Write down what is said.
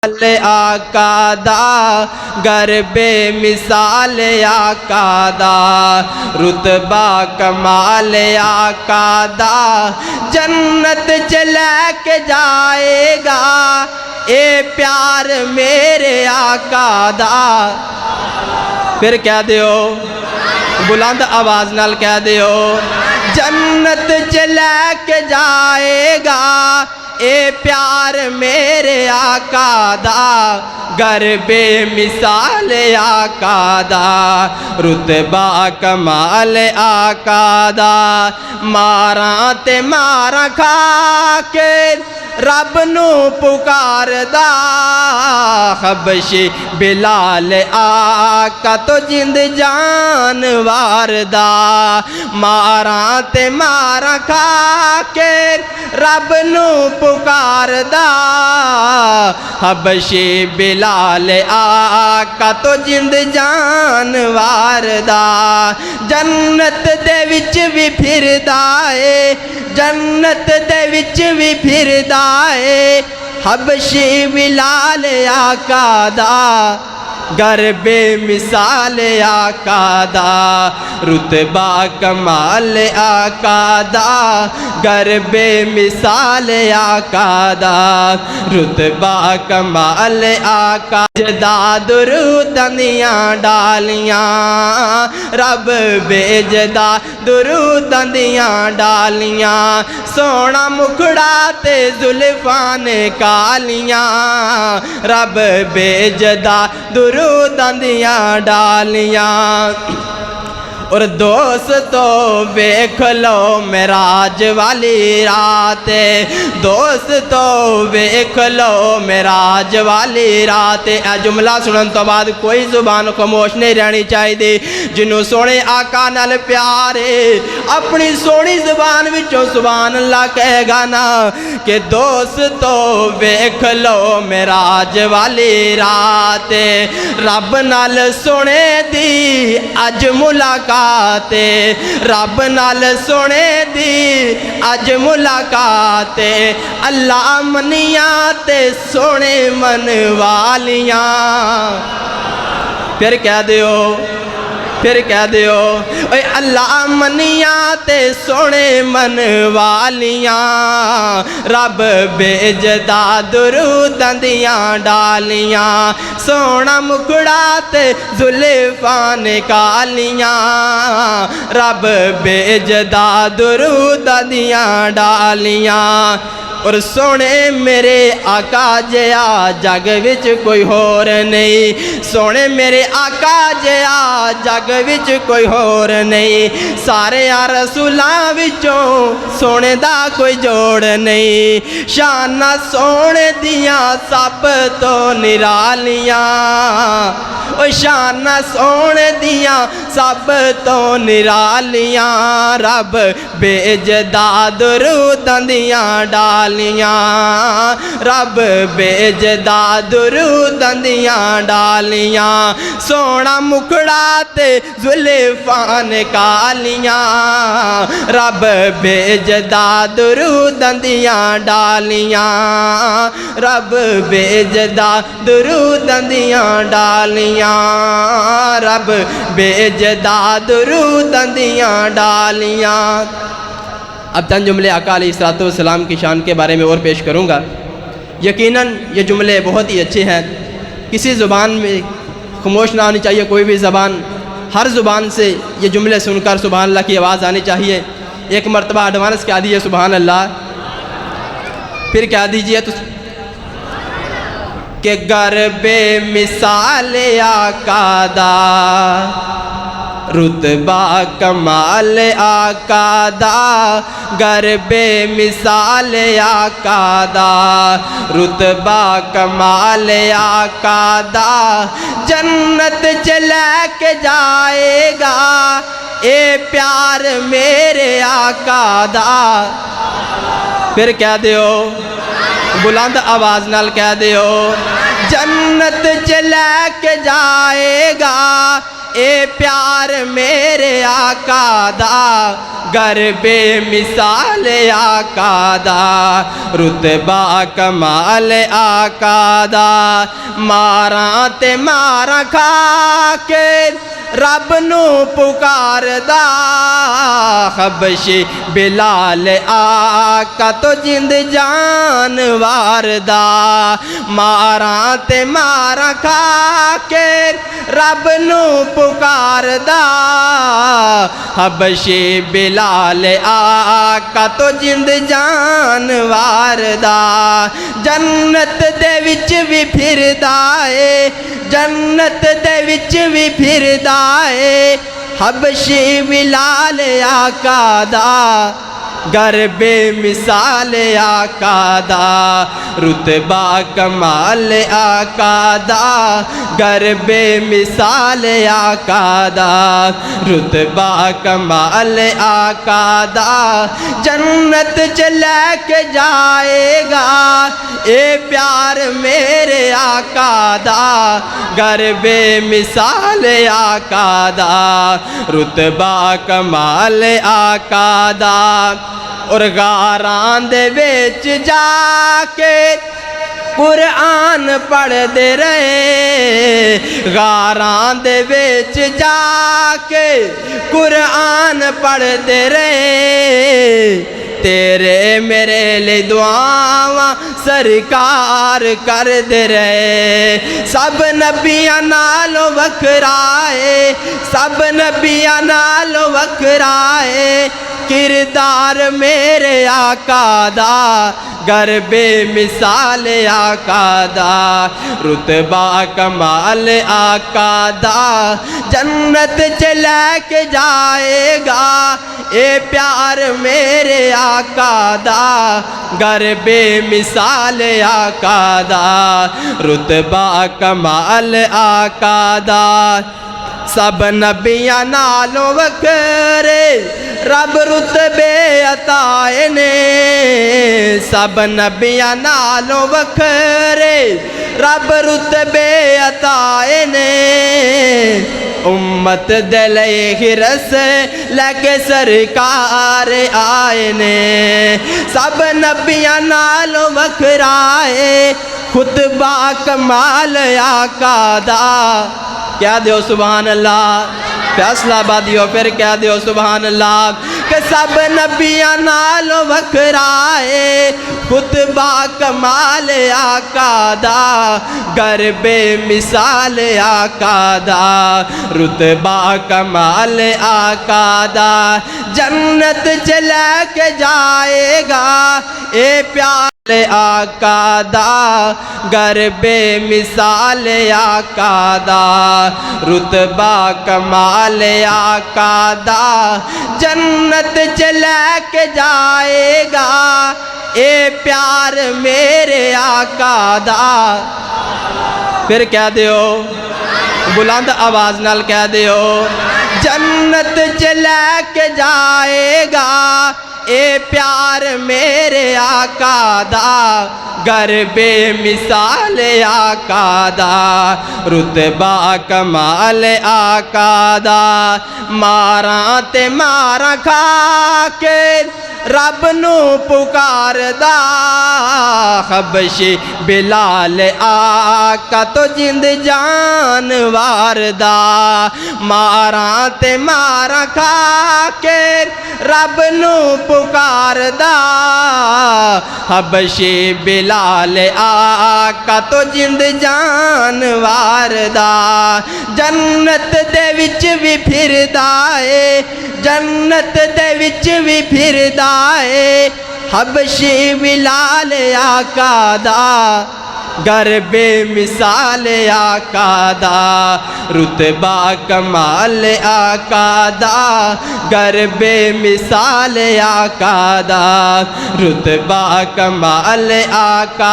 آقا دا گر بے مثال آقا دا رتبہ کمال آقا دا جنت چلے کے جائے گا اے پیار میرے آقا دا پھر کہہ دیو بلند آواز نال کہہ دیو جنت چلے کے جائے گا اے پیار میرے آقا دا گر بے مثال آقا دا رتبہ کمال آقا دا ماراں تے ماراں کھا کے رب نو پکار دا حبشی بلال آقا تو جند جانوار دا ماراں تے ماراں کھا کے رب نو پکار دا حبشی بلال آقا تو جند جانوار دا جنت دے وچ بھی پھردا اے جنت دے وچ بھی پھردا اے حبشی بلال آقا دا گر بے مثال آقا دا رتبہ کمال آقا دا گر بے مثال آقا دا رتبہ کمال آقا جدا دروداں دیاں ڈالیاں رب بھیجدا دروداں دیاں ڈالیاں سونا مکھڑا تے زلفاں نے کالیاں رب بھیجدا دروداں دیاں ڈالیاں اور دوستو ویکھ لو معراج والی رات دوستو ویکھ لو معراج والی رات اے جملہ سنن تو بعد کوئی زبان خاموش نہیں رہنی چاہیے جنہوں سونے آقا نال پیارے اپنی سونی زبان وچوں سبحان اللہ کہے گا نا کہ دوستو ویکھ لو معراج والی رات رب نال سونے دی اج ملاقات رب نال سونے دی اج ملاقات اللہ منیاں تے سونے من والیاں پھر کہہ دیو اے اللہ منیاں تے سونے من والیاں رب بھیجدا دروداں دیاں ڈالیاں سونا مکھڑا تے زلفاں نے کالیاں رب بھیجدا دروداں دیاں ڈالیاں اور سونے میرے آقا جیا جگ وچ کوئی ہور نہیں سونے میرے آقا جیا جگ وچ کوئی ہور نہیں سارے رسولاں وچوں سونے دا کوئی جوڑ نہیں شاناں سونے دیاں سب تو نرالیاں او شاناں سونے دیاں سب تو نرالیاں رب بھیجدا دروداں دیاں ڈالیاں رب بھیجدا دروداں دیاں ڈالیاں سونا مکھڑا تے زلفاں نے کالیاں رب بھیجدا دروداں دیاں ڈالیاں رب بھیجدا دروداں دیاں ڈالیاں رب بھیجدا دروداں دیاں ڈالیاں اب چند جملے آقا علیہ السلام کی شان کے بارے میں اور پیش کروں گا یقیناً یہ جملے بہت ہی اچھے ہیں کسی زبان میں خاموش نہ آنی چاہیے کوئی بھی زبان ہر زبان سے یہ جملے سن کر سبحان اللہ کی آواز آنی چاہیے ایک مرتبہ ایڈوانس کہہ دیجیے سبحان اللہ پھر کہہ دیجیے تو کہ گر بے مثال آقا دا رتبہ کمال آقا دا گر بے مثال آقا دا رتبہ کمال آقا دا جنت چلے کے جائے گا اے پیار میرے آقا دا پھر کہہ دیو بلند آواز نال کہہ دیو جنت چلے کے جائے گا اے پیار میرے آقا دا گر بے مثال آقا دا رتبہ کمال آقا دا ماراں تے ماراں کھا کے رب نو پکار دا حبشی بلال آقا تو جند جانوار دا ماراں تے ماراں کھا کے رب نو پکار دا حبشی بلال آقا تو جند جانوار دا جنت دے وچ وی پھردا اے جنت دے وچ وی پھردا اے حبشی بلال آقا دا گر بے مثال آقا دا رتبہ کمال آقا دا گر بے مثال آقا دا رتبہ کمال آقا دا جنت چلے کے جائے گا اے پیار میرے آقا دا گر بے مثال آقا دا رتبہ کمال آقا دا اور غاراں دے وچ جا کے قرآن پڑھ دے رہے غاراں دے وچ جا کے قرآن پڑھ دے رہے تیرے میرے لئے دعاواں سرکار کر دے رہے سب نبیاں نالوں وکھرائے سب نبیاں نالوں وکھرائے کردار میرے آقا دا گر بے مثال آقا دا رتبہ کمال آقا دا جنت چلے کے جائے گا اے پیار میرے آقا دا گر بے مثال آقا دا رتبہ کمال آقا دا سب نبیاں نالوں وکھرے رب رتبے عطائے نے سب نبیاں نالوں وکھرے رب رتبے عطائے نے امت دلے ہرس لے کے سرکار آئے نے سب نبیاں نالوں وکھرائے خطبہ کمال آقا دا کیا دیو سبحان اللہ فیصلہ بادیو پھر کیا دیو سبحان اللہ کہ سب نبیاں نالوں وکھرائے خطبہ کمال آقا دا گر بے مثال آقا دا رتبہ کمال آقا دا جنت چلے کے جائے گا اے پیار آقا دا گر بے مثال آقا دا رتبہ کمال آقا دا جنت چلے کے جائے گا اے پیار میرے آقا دا پھر کہہ دیو بلند آواز نال کہہ دیو جنت چلے کے جائے گا اے پیار میرے آقا دا گر بے مثال آقا دا رتبہ کمال آقا دا ماراں تے ماراں کھا کے رب نو پکار دا حبشی بلال آقا تو جند جانوار دا ماراں تے ماراں کھا کے رب نو پکار دا حبشی بلال آقا تو جند جانوار دا جنت دے وچ وی پھردا اے جنت دے وچ وی پھردا اے حبشی بلال آقا دا گر بے مثال آقا دا رتبہ کمال آقا دا گر بے مثال آقا دا رتبہ کمال آقا